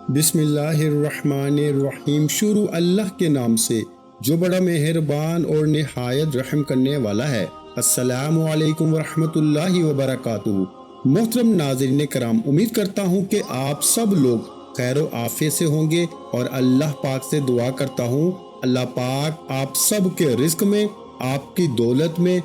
بسم اللہ الرحمن الرحیم۔ شروع اللہ کے نام سے جو بڑا مہربان اور نہایت رحم کرنے والا ہے۔ السلام علیکم ورحمۃ اللہ وبرکاتہ۔ محترم ناظرین کرام، امید کرتا ہوں کہ آپ سب لوگ خیر و عافیت سے ہوں گے اور اللہ پاک سے دعا کرتا ہوں اللہ پاک آپ سب کے رزق میں، آپ کی دولت میں،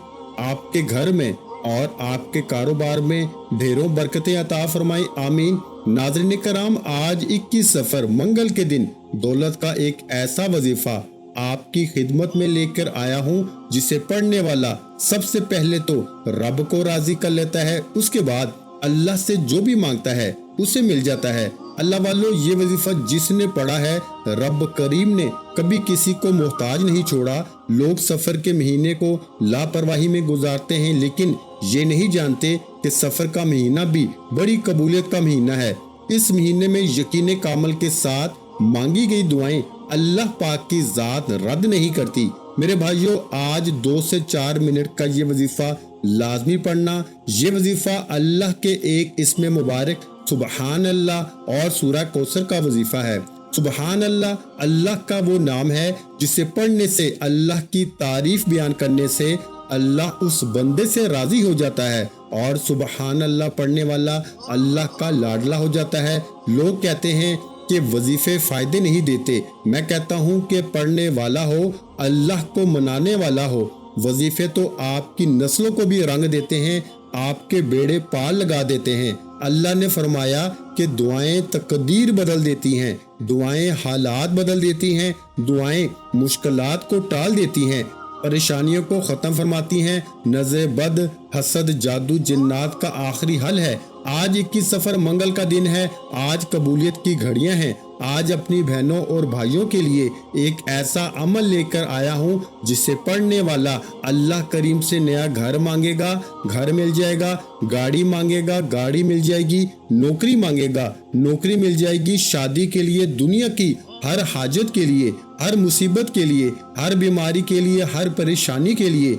آپ کے گھر میں اور آپ کے کاروبار میں ڈھیروں برکتیں عطا فرمائے، آمین۔ ناظرین کرام، آج 21 سفر منگل کے دن دولت کا ایک ایسا وظیفہ آپ کی خدمت میں لے کر آیا ہوں جسے پڑھنے والا سب سے پہلے تو رب کو راضی کر لیتا ہے، اس کے بعد اللہ سے جو بھی مانگتا ہے اسے مل جاتا ہے۔ اللہ والو، یہ وظیفہ جس نے پڑھا ہے، رب کریم نے کبھی کسی کو محتاج نہیں چھوڑا۔ لوگ سفر کے مہینے کو لاپرواہی میں گزارتے ہیں، لیکن یہ نہیں جانتے کہ سفر کا مہینہ بھی بڑی قبولیت کا مہینہ ہے۔ اس مہینے میں یقین کامل کے ساتھ مانگی گئی دعائیں اللہ پاک کی ذات رد نہیں کرتی۔ میرے بھائیوں، آج 2 سے 4 منٹ کا یہ وظیفہ لازمی پڑھنا۔ یہ وظیفہ اللہ کے ایک اسم مبارک سبحان اللہ اور سورہ کوثر کا وظیفہ ہے۔ سبحان اللہ، اللہ کا وہ نام ہے جسے پڑھنے سے، اللہ کی تعریف بیان کرنے سے اللہ اس بندے سے راضی ہو جاتا ہے، اور سبحان اللہ پڑھنے والا اللہ کا لاڈلا ہو جاتا ہے۔ لوگ کہتے ہیں کہ وظیفے فائدے نہیں دیتے، میں کہتا ہوں کہ پڑھنے والا ہو، اللہ کو منانے والا ہو۔ وظیفے تو آپ کی نسلوں کو بھی رنگ دیتے ہیں، آپ کے بیڑے پار لگا دیتے ہیں۔ اللہ نے فرمایا کہ دعائیں تقدیر بدل دیتی ہیں، دعائیں حالات بدل دیتی ہیں، دعائیں مشکلات کو ٹال دیتی ہیں، پریشانیوں کو ختم فرماتی ہیں۔ نظر بد، حسد، جادو، جنات کا آخری حل ہے۔ آج 21 سفر منگل کا دن ہے، آج قبولیت کی گھڑیاں ہیں۔ آج اپنی بہنوں اور بھائیوں کے لیے ایک ایسا عمل لے کر آیا ہوں جسے پڑھنے والا اللہ کریم سے نیا گھر مانگے گا، گھر مل جائے گا، گاڑی مانگے گا، گاڑی مل جائے گی، نوکری مانگے گا، نوکری مل جائے گی، شادی کے لیے، دنیا کی ہر حاجت کے لیے، ہر مصیبت کے لیے، ہر بیماری کے لیے، ہر پریشانی کے لیے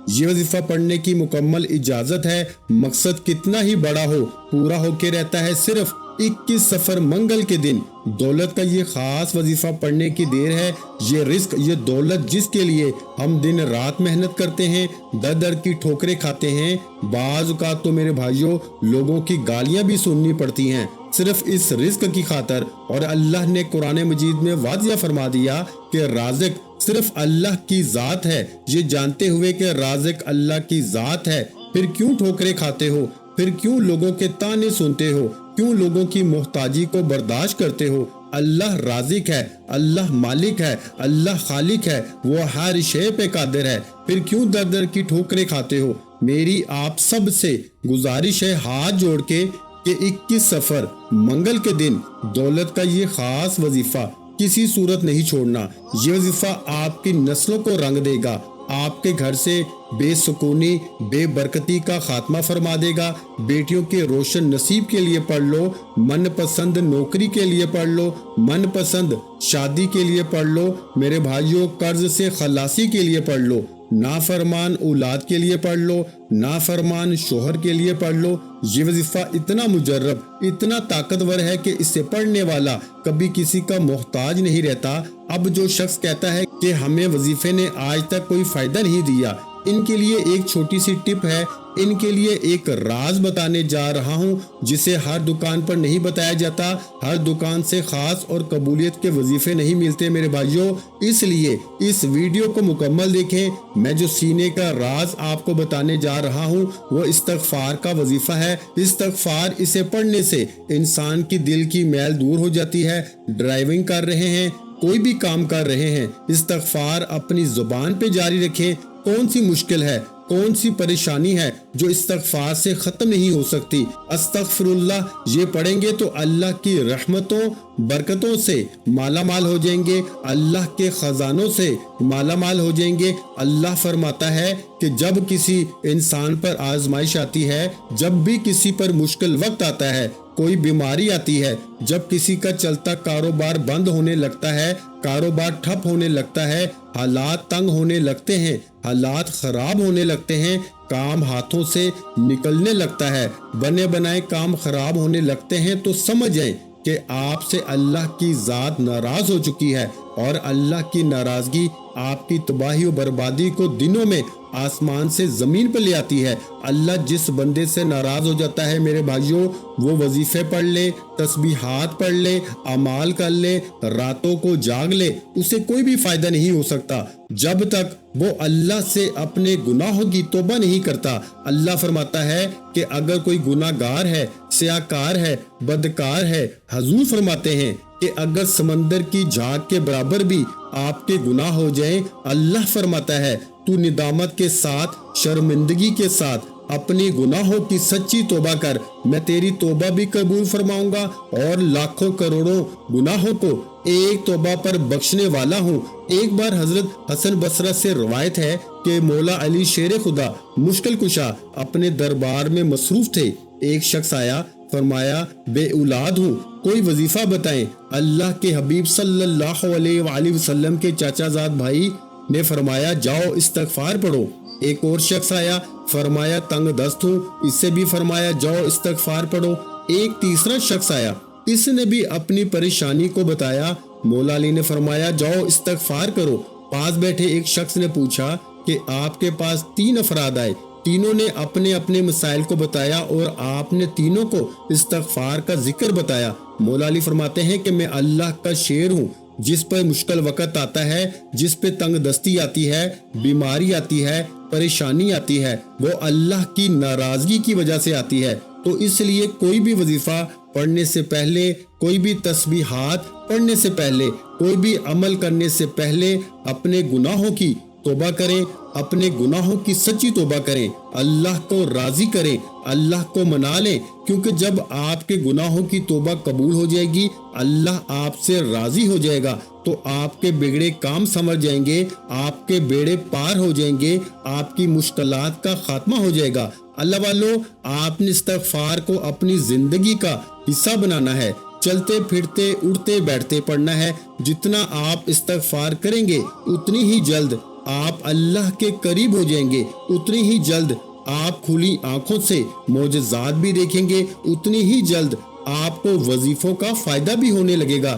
یہ وظیفہ پڑھنے کی مکمل اجازت ہے۔ مقصد کتنا ہی بڑا ہو، پورا ہو کے رہتا ہے۔ صرف 21 سفر منگل کے دن دولت کا یہ خاص وظیفہ پڑھنے کی دیر ہے۔ یہ رزق، یہ دولت جس کے لیے ہم دن رات محنت کرتے ہیں، در در کی ٹھوکریں کھاتے ہیں، بعض اوقات تو میرے بھائیوں لوگوں کی گالیاں بھی سننی پڑتی ہیں صرف اس رزق کی خاطر، اور اللہ نے قرآن مجید میں واضح فرما دیا کہ رازق صرف اللہ کی ذات ہے۔ یہ جانتے ہوئے کہ رازق اللہ کی ذات ہے، پھر کیوں ٹھوکریں کھاتے ہو؟ پھر کیوں لوگوں کے طعنے سنتے ہو؟ کیوں لوگوں کی محتاجی کو برداشت کرتے ہو؟ اللہ رازق ہے، اللہ مالک ہے، اللہ خالق ہے، وہ ہر شے پہ قادر ہے، پھر کیوں در در کی ٹھوکریں کھاتے ہو؟ میری آپ سب سے گزارش ہے ہاتھ جوڑ کے کہ 21 سفر منگل کے دن دولت کا یہ خاص وظیفہ کسی صورت نہیں چھوڑنا۔ یہ وظیفہ آپ کی نسلوں کو رنگ دے گا، آپ کے گھر سے بے سکونی، بے برکتی کا خاتمہ فرما دے گا۔ بیٹیوں کے روشن نصیب کے لیے پڑھ لو، من پسند نوکری کے لیے پڑھ لو، من پسند شادی کے لیے پڑھ لو، میرے بھائیوں قرض سے خلاصی کے لیے پڑھ لو، نافرمان اولاد کے لیے پڑھ لو، نافرمان شوہر کے لیے پڑھ لو۔ یہ وظیفہ اتنا مجرب، اتنا طاقتور ہے کہ اسے پڑھنے والا کبھی کسی کا محتاج نہیں رہتا۔ اب جو شخص کہتا ہے کہ ہمیں وظیفے نے آج تک کوئی فائدہ نہیں دیا، ان کے لیے ایک چھوٹی سی ٹپ ہے، ان کے لیے ایک راز بتانے جا رہا ہوں جسے ہر دکان پر نہیں بتایا جاتا۔ ہر دکان سے خاص اور قبولیت کے وظیفے نہیں ملتے میرے بھائیوں، اس لیے اس ویڈیو کو مکمل دیکھیں۔ میں جو سینے کا راز آپ کو بتانے جا رہا ہوں وہ استغفار کا وظیفہ ہے۔ استغفار، اسے پڑھنے سے انسان کی دل کی میل دور ہو جاتی ہے۔ ڈرائیونگ کر رہے ہیں، کوئی بھی کام کر رہے ہیں، استغفار اپنی زبان پہ جاری رکھیں۔ کون سی مشکل ہے، کون سی پریشانی ہے جو استغفار سے ختم نہیں ہو سکتی؟ استغفر اللہ یہ پڑھیں گے تو اللہ کی رحمتوں، برکتوں سے مالا مال ہو جائیں گے، اللہ کے خزانوں سے مالا مال ہو جائیں گے۔ اللہ فرماتا ہے کہ جب کسی انسان پر آزمائش آتی ہے، جب بھی کسی پر مشکل وقت آتا ہے، کوئی بیماری آتی ہے، جب کسی کا چلتا کاروبار بند ہونے لگتا ہے، کاروبار ٹھپ ہونے لگتا ہے، حالات تنگ ہونے لگتے ہیں، حالات خراب ہونے لگتے ہیں، کام ہاتھوں سے نکلنے لگتا ہے، بنے بنائے کام خراب ہونے لگتے ہیں، تو سمجھ جائیں کہ آپ سے اللہ کی ذات ناراض ہو چکی ہے اور اللہ کی ناراضگی آپ کی تباہی و بربادی کو دنوں میں آسمان سے زمین پر لے آتی ہے۔ اللہ جس بندے سے ناراض ہو جاتا ہے میرے بھائیوں، وہ وظیفے پڑھ لے، تسبیحات پڑھ لے، اعمال کر لے، راتوں کو جاگ لے، اسے کوئی بھی فائدہ نہیں ہو سکتا جب تک وہ اللہ سے اپنے گناہوں کی توبہ نہیں کرتا۔ اللہ فرماتا ہے کہ اگر کوئی گناہ گار ہے، سیاہکار ہے، بدکار ہے، حضور فرماتے ہیں کہ اگر سمندر کی جھاگ کے برابر بھی آپ کے گناہ ہو جائیں، اللہ فرماتا ہے تو ندامت کے ساتھ، شرمندگی کے ساتھ اپنے گناہوں کی سچی توبہ کر، میں تیری توبہ بھی قبول فرماؤں گا اور لاکھوں کروڑوں گناہوں کو ایک توبہ پر بخشنے والا ہوں۔ ایک بار حضرت حسن بصری سے روایت ہے کہ مولا علی شیر خدا مشکل کشا اپنے دربار میں مصروف تھے۔ ایک شخص آیا، فرمایا بے اولاد ہوں، کوئی وظیفہ بتائیں۔ اللہ کے حبیب صلی اللہ علیہ وآلہ وسلم کے چاچا زاد بھائی نے فرمایا جاؤ استغفار پڑھو۔ ایک اور شخص آیا، فرمایا تنگ دست ہوں، اس سے بھی فرمایا جاؤ استغفار پڑھو۔ ایک تیسرا شخص آیا، اس نے بھی اپنی پریشانی کو بتایا، مولا علی نے فرمایا جاؤ استغفار کرو۔ پاس بیٹھے ایک شخص نے پوچھا کہ آپ کے پاس 3 افراد آئے، تینوں نے اپنے اپنے مسائل کو بتایا اور آپ نے تینوں کو استغفار کا ذکر بتایا۔ مولا علی فرماتے ہیں کہ میں اللہ کا شیر ہوں، جس پر مشکل وقت آتا ہے، جس پہ تنگ دستی آتی ہے، بیماری آتی ہے، پریشانی آتی ہے، وہ اللہ کی ناراضگی کی وجہ سے آتی ہے۔ تو اس لیے کوئی بھی وظیفہ پڑھنے سے پہلے، کوئی بھی تسبیحات پڑھنے سے پہلے، کوئی بھی عمل کرنے سے پہلے اپنے گناہوں کی توبہ کریں، اپنے گناہوں کی سچی توبہ کریں، اللہ کو راضی کریں، اللہ کو منا لیں، کیونکہ جب آپ کے گناہوں کی توبہ قبول ہو جائے گی، اللہ آپ سے راضی ہو جائے گا، تو آپ کے بگڑے کام سنور جائیں گے، آپ کے بیڑے پار ہو جائیں گے، آپ کی مشکلات کا خاتمہ ہو جائے گا۔ اللہ والو، آپ نے استغفار کو اپنی زندگی کا حصہ بنانا ہے، چلتے پھرتے اٹھتے بیٹھتے پڑھنا ہے۔ جتنا آپ استغفار کریں گے اتنی ہی جلد آپ اللہ کے قریب ہو جائیں گے، اتنی ہی جلد آپ کھلی آنکھوں سے معجزات بھی دیکھیں گے، اتنی ہی جلد آپ کو وظیفوں کا فائدہ بھی ہونے لگے گا۔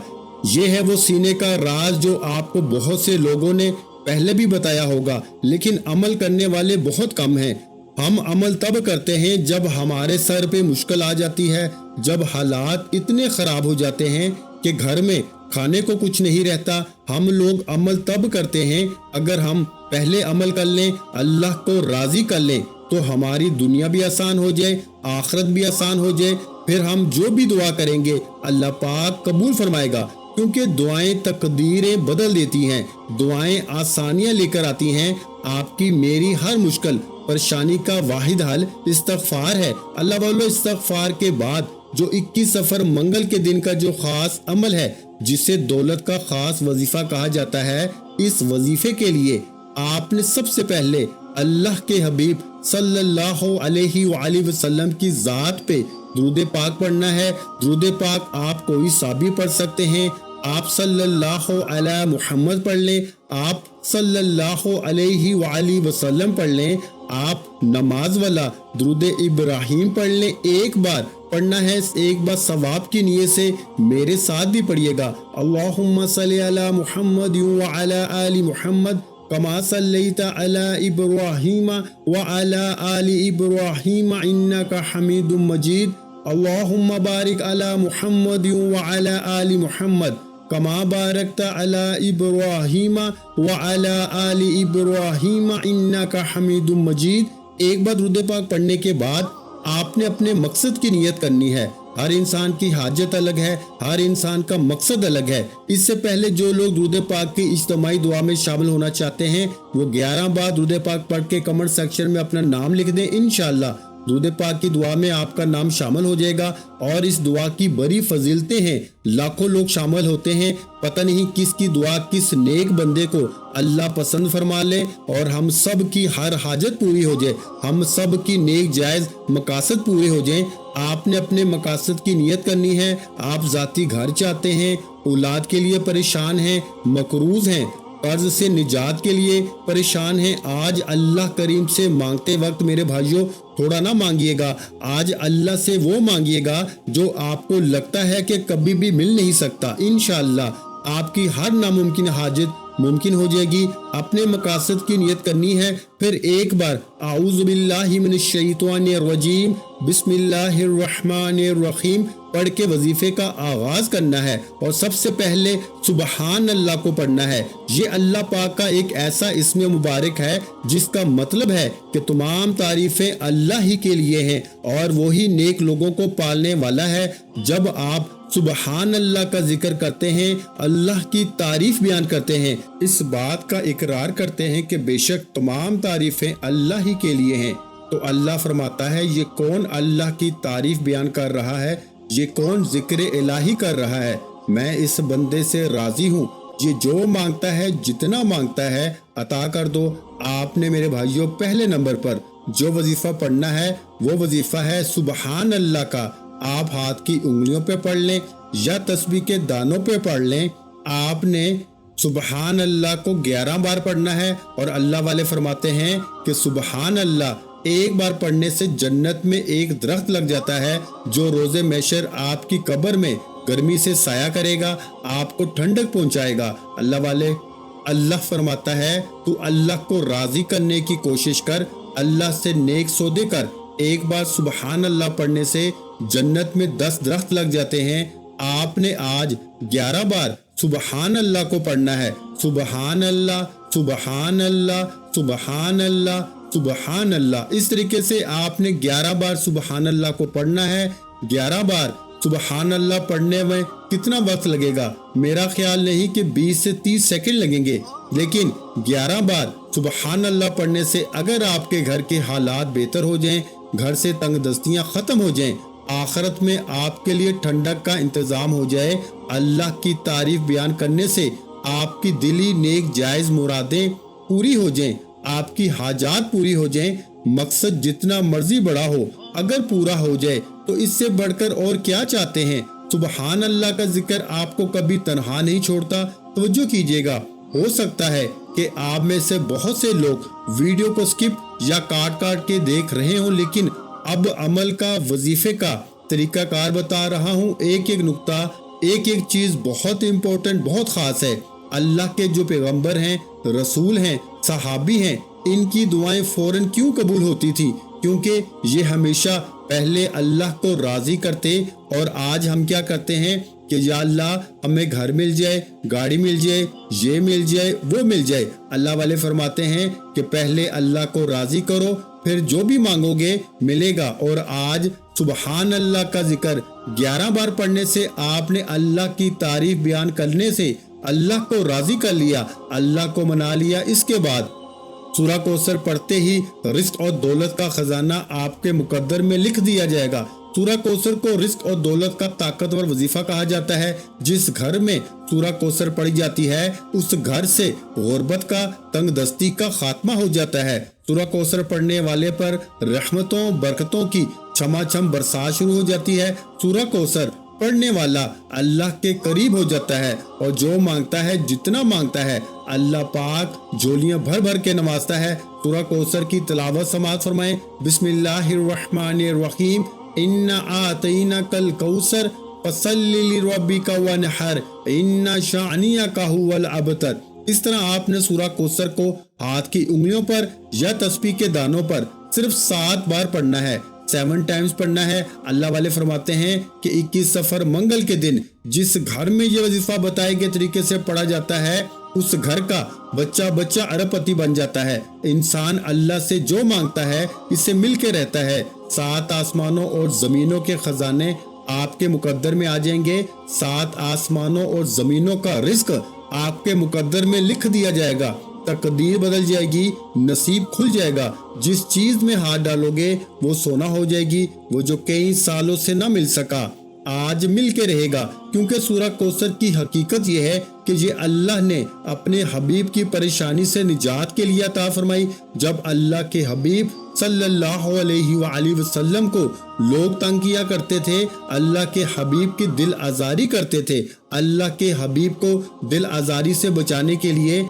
یہ ہے وہ سینے کا راز جو آپ کو بہت سے لوگوں نے پہلے بھی بتایا ہوگا، لیکن عمل کرنے والے بہت کم ہیں۔ ہم عمل تب کرتے ہیں جب ہمارے سر پہ مشکل آ جاتی ہے، جب حالات اتنے خراب ہو جاتے ہیں کہ گھر میں کھانے کو کچھ نہیں رہتا۔ ہم لوگ عمل تب کرتے ہیں اگر ہم پہلے عمل کر لیں، اللہ کو راضی کر لیں، تو ہماری دنیا بھی آسان ہو جائے، آخرت بھی آسان ہو جائے، پھر ہم جو بھی دعا کریں گے اللہ پاک قبول فرمائے گا، کیونکہ دعائیں تقدیریں بدل دیتی ہیں، دعائیں آسانیاں لے کر آتی ہیں۔ آپ کی میری ہر مشکل پریشانی کا واحد حل استغفار ہے۔ اللہ والو، استغفار کے بعد جو 21 سفر منگل کے دن کا جو خاص عمل ہے، جسے دولت کا خاص وظیفہ کہا جاتا ہے، اس وظیفے کے لیے آپ نے سب سے پہلے اللہ کے حبیب صلی اللہ علیہ وآلہ وسلم کی ذات پہ درود پاک پڑھنا ہے۔ درود پاک آپ کوئی سا بھی پڑھ سکتے ہیں، آپ صلی اللہ علیہ محمد پڑھ لیں، آپ صلی اللہ علیہ وآلہ وسلم پڑھ لیں، آپ نماز والا درود ابراہیم پڑھ لیں۔ ایک بار پڑھنا ہے، ایک بار ثواب کی نیت سے میرے ساتھ بھی پڑھیے گا، اللہم صلی علی محمد وعلی آل محمد کما صلیت علی ابراہیم وعلی آل ابراہیم انک حمید مجید، اللہم بارک علی محمد وعلی آل محمد کما بارکت علی ابراہیم وعلی آل ابراہیم انک حمید مجید۔ ایک بار درود پاک پڑھنے کے بعد آپ نے اپنے مقصد کی نیت کرنی ہے۔ ہر انسان کی حاجت الگ ہے، ہر انسان کا مقصد الگ ہے۔ اس سے پہلے جو لوگ درود پاک کی اجتماعی دعا میں شامل ہونا چاہتے ہیں، وہ 11 بار درود پاک پڑھ کے کمنٹ سیکشن میں اپنا نام لکھ دیں، انشاءاللہ درود پاک کی دعا میں آپ کا نام شامل ہو جائے گا۔ اور اس دعا کی بڑی فضیلتیں ہیں، لاکھوں لوگ شامل ہوتے ہیں، پتہ نہیں کس کی دعا کس نیک بندے کو اللہ پسند فرما لے اور ہم سب کی ہر حاجت پوری ہو جائے، ہم سب کی نیک جائز مقاصد پورے ہو جائیں۔ آپ نے اپنے مقاصد کی نیت کرنی ہے۔ آپ ذاتی گھر چاہتے ہیں، اولاد کے لیے پریشان ہیں، مقروض ہیں، قرض سے نجات کے لیے پریشان ہیں، آج اللہ کریم سے مانگتے وقت میرے بھائیوں تھوڑا نہ مانگیے گا، آج اللہ سے وہ مانگیے گا جو آپ کو لگتا ہے کہ کبھی بھی مل نہیں سکتا۔ انشاءاللہ آپ کی ہر ناممکن حاجت ممکن ہو جائے گی۔ اپنے مقاصد کی نیت کرنی ہے، پھر ایک بار اعوذ باللہ من الشیطان الرجیم بسم اللہ الرحمن الرحیم پڑھ کے وظیفے کا آغاز کرنا ہے، اور سب سے پہلے سبحان اللہ کو پڑھنا ہے۔ یہ اللہ پاک کا ایک ایسا اسم مبارک ہے جس کا مطلب ہے کہ تمام تعریفیں اللہ ہی کے لیے ہیں، اور وہی نیک لوگوں کو پالنے والا ہے۔ جب آپ سبحان اللہ کا ذکر کرتے ہیں، اللہ کی تعریف بیان کرتے ہیں، اس بات کا اقرار کرتے ہیں کہ بے شک تمام تعریفیں اللہ ہی کے لیے ہیں، تو اللہ فرماتا ہے یہ کون اللہ کی تعریف بیان کر رہا ہے، یہ کون ذکر الہی کر رہا ہے، میں اس بندے سے راضی ہوں، یہ جو مانگتا ہے جتنا مانگتا ہے عطا کر دو۔ آپ نے میرے بھائیوں پہلے نمبر پر جو وظیفہ پڑھنا ہے وہ وظیفہ ہے سبحان اللہ کا۔ آپ ہاتھ کی انگلیوں پہ پڑھ لیں یا تسبیح کے دانوں پہ پڑھ لیں، آپ نے سبحان اللہ کو 11 بار پڑھنا ہے، اور اللہ والے فرماتے ہیں کہ سبحان اللہ ایک بار پڑھنے سے جنت میں ایک درخت لگ جاتا ہے جو روز محشر آپ کی قبر میں گرمی سے سایہ کرے گا، آپ کو ٹھنڈک پہنچائے گا۔ اللہ فرماتا ہے تو اللہ کو راضی کرنے کی کوشش کر، اللہ سے نیک سودے کر، ایک بار سبحان اللہ پڑھنے سے جنت میں 10 درخت لگ جاتے ہیں۔ آپ نے آج 11 بار سبحان اللہ کو پڑھنا ہے، سبحان اللہ سبحان اللہ سبحان اللہ سبحان اللہ۔ اس طریقے سے آپ نے 11 بار سبحان اللہ کو پڑھنا ہے۔ 11 بار سبحان اللہ پڑھنے میں کتنا وقت لگے گا؟ میرا خیال نہیں کہ 20 سے 30 سیکنڈ لگیں گے، لیکن 11 بار سبحان اللہ پڑھنے سے اگر آپ کے گھر کے حالات بہتر ہو جائیں، گھر سے تنگ دستیاں ختم ہو جائیں، آخرت میں آپ کے لیے ٹھنڈک کا انتظام ہو جائے، اللہ کی تعریف بیان کرنے سے آپ کی دلی نیک جائز مرادیں پوری ہو جائیں، آپ کی حاجات پوری ہو جائیں، مقصد جتنا مرضی بڑا ہو اگر پورا ہو جائے تو اس سے بڑھ کر اور کیا چاہتے ہیں؟ سبحان اللہ کا ذکر آپ کو کبھی تنہا نہیں چھوڑتا۔ توجہ کیجیے گا، ہو سکتا ہے کہ آپ میں سے بہت سے لوگ ویڈیو کو سکپ یا کاٹ کے دیکھ رہے ہوں، لیکن اب عمل کا وظیفے کا طریقہ کار بتا رہا ہوں۔ ایک نقطہ، ایک چیز بہت امپورٹنٹ، بہت خاص ہے۔ اللہ کے جو پیغمبر ہیں، رسول ہیں، صحابی ہیں، ان کی دعائیں فوراً کیوں قبول ہوتی تھی؟ کیونکہ یہ ہمیشہ پہلے اللہ کو راضی کرتے، اور آج ہم کیا کرتے ہیں کہ یا اللہ ہمیں گھر مل جائے، گاڑی مل جائے، یہ مل جائے، وہ مل جائے۔ اللہ والے فرماتے ہیں کہ پہلے اللہ کو راضی کرو، پھر جو بھی مانگو گے ملے گا۔ اور آج سبحان اللہ کا ذکر 11 بار پڑھنے سے آپ نے اللہ کی تعریف بیان کرنے سے اللہ کو راضی کر لیا، اللہ کو منا لیا۔ اس کے بعد سورہ کوثر پڑھتے ہی رزق اور دولت کا خزانہ آپ کے مقدر میں لکھ دیا جائے گا۔ سورہ کوثر کو رزق اور دولت کا طاقتور وظیفہ کہا جاتا ہے۔ جس گھر میں سورہ کوثر پڑھی جاتی ہے اس گھر سے غربت کا، تنگ دستی کا خاتمہ ہو جاتا ہے۔ سورہ کوثر پڑھنے والے پر رحمتوں برکتوں کی چھما چھم برسات شروع ہو جاتی ہے۔ سورہ کوثر پڑھنے والا اللہ کے قریب ہو جاتا ہے، اور جو مانگتا ہے جتنا مانگتا ہے اللہ پاک جھولیاں بھر بھر کے نوازتا ہے۔ سورہ کوثر کی تلاوت سماعت فرمائیں۔ بسم اللہ الرحمن الرحیم، اِنَّا أَعْطَيْنَاكَ الْكَوْثَرَ فَصَلِّ لِرَبِّكَ وَانْحَرْ إِنَّ شَانِئَكَ هُوَ الْأَبْتَرُ۔ اس طرح آپ نے سورہ کوثر کو ہاتھ کی انگلیوں پر یا تسبیح کے دانوں پر صرف 7 بار پڑھنا ہے، 7 ٹائمز پڑھنا ہے۔ اللہ والے فرماتے ہیں کہ 21 سفر منگل کے دن جس گھر میں یہ وظیفہ بتائے گئے طریقے سے پڑھا جاتا ہے اس گھر کا بچہ ارب پتی بن جاتا ہے۔ انسان اللہ سے جو مانگتا ہے اس سے مل کے رہتا ہے۔ 7 آسمانوں اور زمینوں کے خزانے آپ کے مقدر میں آ جائیں گے۔ 7 آسمانوں اور زمینوں کا رزق آپ کے مقدر میں لکھ دیا جائے گا، تقدیر بدل جائے گی، نصیب کھل جائے گا۔ جس چیز میں ہاتھ ڈالو گے وہ سونا ہو جائے گی، وہ جو کئی سالوں سے نہ مل سکا آج مل کے رہے گا۔ کیونکہ سورہ کوثر کی حقیقت یہ ہے کہ یہ اللہ نے اپنے حبیب کی پریشانی سے نجات کے لیے عطا فرمائی۔ جب اللہ کے حبیب صلی اللہ علیہ وآلہ وسلم کو لوگ تنگ کیا کرتے تھے، اللہ کے حبیب کی دل آزاری کرتے تھے، اللہ کے حبیب کو دل آزاری سے بچانے کے لیے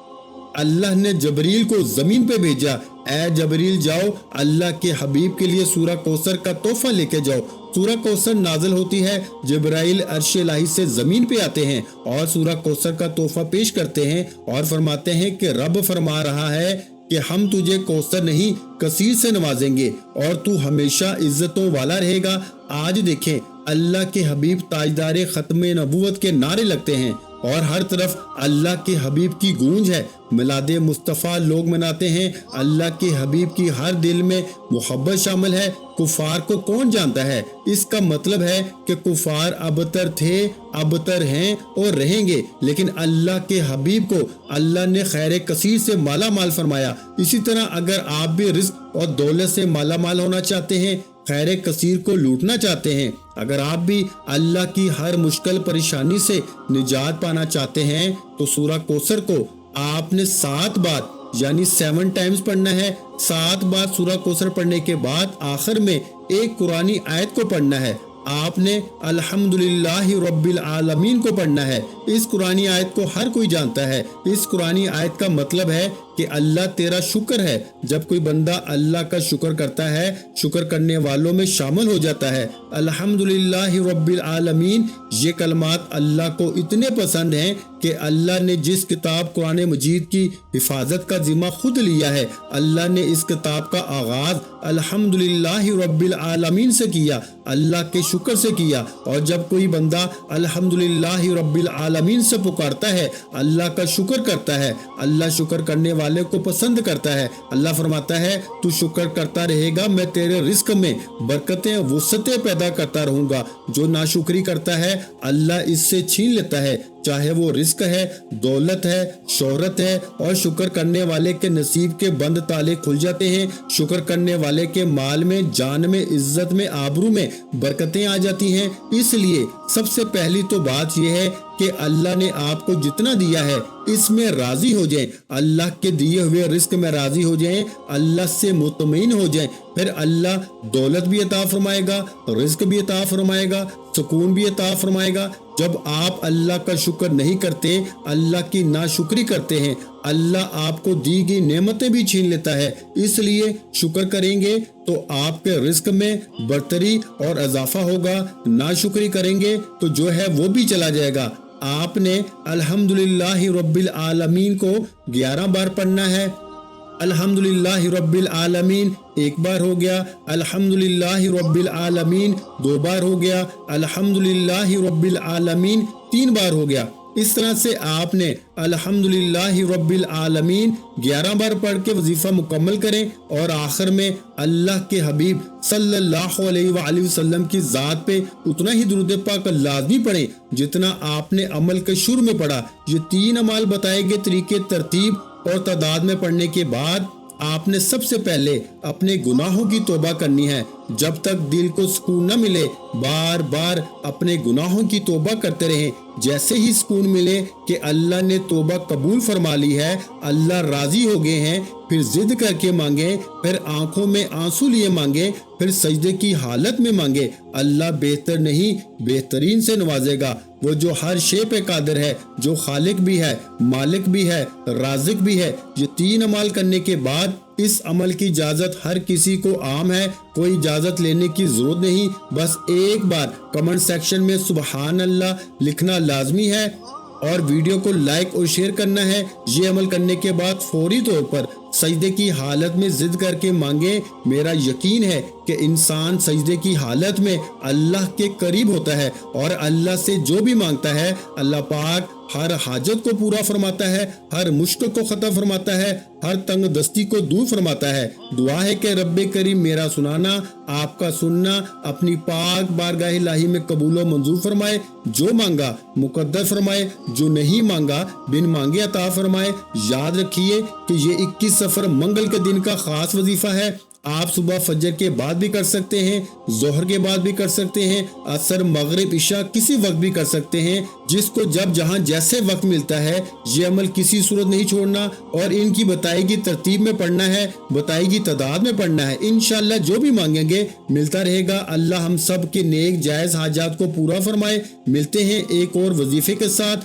اللہ نے جبریل کو زمین پہ بھیجا، اے جبریل جاؤ اللہ کے حبیب کے لیے سورہ کوثر کا تحفہ لے کے جاؤ۔ سورہ کوثر نازل ہوتی ہے، جبرائیل عرش الہی سے زمین پہ آتے ہیں اور سورہ کوثر کا تحفہ پیش کرتے ہیں اور فرماتے ہیں کہ رب فرما رہا ہے کہ ہم تجھے کوثر نہیں کثیر سے نوازیں گے اور تو ہمیشہ عزتوں والا رہے گا۔ آج دیکھیں اللہ کے حبیب تاجدار ختم نبوت کے نعرے لگتے ہیں اور ہر طرف اللہ کے حبیب کی گونج ہے۔ میلاد مصطفیٰ لوگ مناتے ہیں، اللہ کے حبیب کی ہر دل میں محبت شامل ہے۔ کفار کو کون جانتا ہے؟ اس کا مطلب ہے کہ کفار ابتر تھے، ابتر ہیں اور رہیں گے، لیکن اللہ کے حبیب کو اللہ نے خیر کثیر سے مالا مال فرمایا۔ اسی طرح اگر آپ بھی رزق اور دولت سے مالا مال ہونا چاہتے ہیں، خیر کثیر کو لوٹنا چاہتے ہیں، اگر آپ بھی اللہ کی ہر مشکل پریشانی سے نجات پانا چاہتے ہیں تو سورہ کوثر کو آپ نے 7 بار یعنی 7 ٹائمز پڑھنا ہے۔ 7 بار سورہ کوثر پڑھنے کے بعد آخر میں ایک قرآنی آیت کو پڑھنا ہے۔ آپ نے الحمدللہ رب العالمین کو پڑھنا ہے۔ اس قرآنی آیت کو ہر کوئی جانتا ہے۔ اس قرآنی آیت کا مطلب ہے کہ اللہ تیرا شکر ہے۔ جب کوئی بندہ اللہ کا شکر کرتا ہے، شکر کرنے والوں میں شامل ہو جاتا ہے۔ الحمدللہ رب العالمین، یہ کلمات اللہ کو اتنے پسند ہیں کہ اللہ نے جس کتاب قرآن مجید کی حفاظت کا ذمہ خود لیا ہے، اللہ نے اس کتاب کا آغاز الحمدللہ رب العالمین سے کیا، اللہ کے شکر سے کیا۔ اور جب کوئی بندہ الحمدللہ رب العالمین سے پکارتا ہے، اللہ کا شکر کرتا ہے، اللہ شکر کرنے والے کو پسند کرتا ہے۔ اللہ فرماتا ہے تو شکر کرتا رہے گا، میں تیرے رزق میں برکتیں وسعتیں پیدا کرتا رہوں گا۔ جو ناشکری کرتا ہے اللہ اس سے چھین لیتا ہے، چاہے وہ رزق ہے، دولت ہے، شہرت ہے، اور شکر کرنے والے کے نصیب کے بند تالے کھل جاتے ہیں۔ شکر کرنے والے کے مال میں، جان میں، عزت میں، آبرو میں برکتیں آ جاتی ہیں۔ اس لیے سب سے پہلی تو بات یہ ہے کہ اللہ نے آپ کو جتنا دیا ہے اس میں راضی ہو جائیں، اللہ کے دیے ہوئے رزق میں راضی ہو جائیں، اللہ سے مطمئن ہو جائیں، پھر اللہ دولت بھی عطا فرمائے گا، رزق بھی عطا فرمائے گا، سکون بھی عطا فرمائے گا۔ جب آپ اللہ کا شکر نہیں کرتے، اللہ کی ناشکری کرتے ہیں، اللہ آپ کو دی گئی نعمتیں بھی چھین لیتا ہے۔ اس لیے شکر کریں گے تو آپ کے رزق میں برتری اور اضافہ ہوگا، ناشکری کریں گے تو جو ہے وہ بھی چلا جائے گا۔ آپ نے الحمدللہ رب العالمین کو 11 بار پڑھنا ہے۔ الحمدللہ رب العالمین 1 بار ہو گیا، الحمدللہ رب العالمین 2 بار ہو گیا، الحمدللہ رب العالمین 3 بار ہو گیا۔ اس طرح سے آپ نے الحمدللہ رب العالمین 11 بار پڑھ کے وظیفہ مکمل کریں اور آخر میں اللہ کے حبیب صلی اللہ علیہ وآلہ وسلم کی ذات پہ اتنا ہی درود پاک لازمی پڑھیں جتنا آپ نے عمل کے شروع میں پڑھا۔ یہ 3 اعمال بتائے گئے طریقے، ترتیب اور تعداد میں پڑھنے کے بعد آپ نے سب سے پہلے اپنے گناہوں کی توبہ کرنی ہے۔ جب تک دل کو سکون نہ ملے بار بار اپنے گناہوں کی توبہ کرتے رہیں۔ جیسے ہی سکون ملے کہ اللہ نے توبہ قبول فرما لی ہے، اللہ راضی ہو گئے ہیں، پھر ضد کر کے مانگیں، پھر آنکھوں میں آنسو لیے مانگیں، پھر سجدے کی حالت میں مانگیں۔ اللہ بہتر نہیں بہترین سے نوازے گا۔ وہ جو ہر شے پہ قادر ہے، جو خالق بھی ہے، مالک بھی ہے، رازق بھی ہے۔ یہ 3 اعمال کرنے کے بعد اس عمل کی اجازت ہر کسی کو عام ہے، کوئی اجازت لینے کی ضرورت نہیں۔ بس ایک بار کمنٹ سیکشن میں سبحان اللہ لکھنا لازمی ہے اور ویڈیو کو لائک اور شیئر کرنا ہے۔ یہ عمل کرنے کے بعد فوری طور پر سجدے کی حالت میں ضد کر کے مانگیں۔ میرا یقین ہے کہ انسان سجدے کی حالت میں اللہ کے قریب ہوتا ہے اور اللہ سے جو بھی مانگتا ہے اللہ پاک ہر حاجت کو پورا فرماتا ہے، ہر مشکل کو ختم فرماتا ہے، ہر تنگ دستی کو دور فرماتا ہے۔ دعا ہے کہ رب کریم میرا سنانا، آپ کا سننا اپنی پاک بارگاہ الہی میں قبول و منظور فرمائے۔ جو مانگا مقدر فرمائے، جو نہیں مانگا بن مانگے عطا فرمائے۔ یاد رکھیے کہ یہ 21 سفر منگل کے دن کا خاص وظیفہ ہے۔ آپ صبح فجر کے بعد بھی کر سکتے ہیں، ظہر کے بعد بھی کر سکتے ہیں، عصر، مغرب، عشاء کسی وقت بھی کر سکتے ہیں، جس کو جب جہاں جیسے وقت ملتا ہے۔ یہ عمل کسی صورت نہیں چھوڑنا اور ان کی بتائی گئی ترتیب میں پڑھنا ہے، بتائی گئی تعداد میں پڑھنا ہے۔ انشاءاللہ جو بھی مانگیں گے ملتا رہے گا۔ اللہ ہم سب کے نیک جائز حاجات کو پورا فرمائے۔ ملتے ہیں ایک اور وظیفے کے ساتھ۔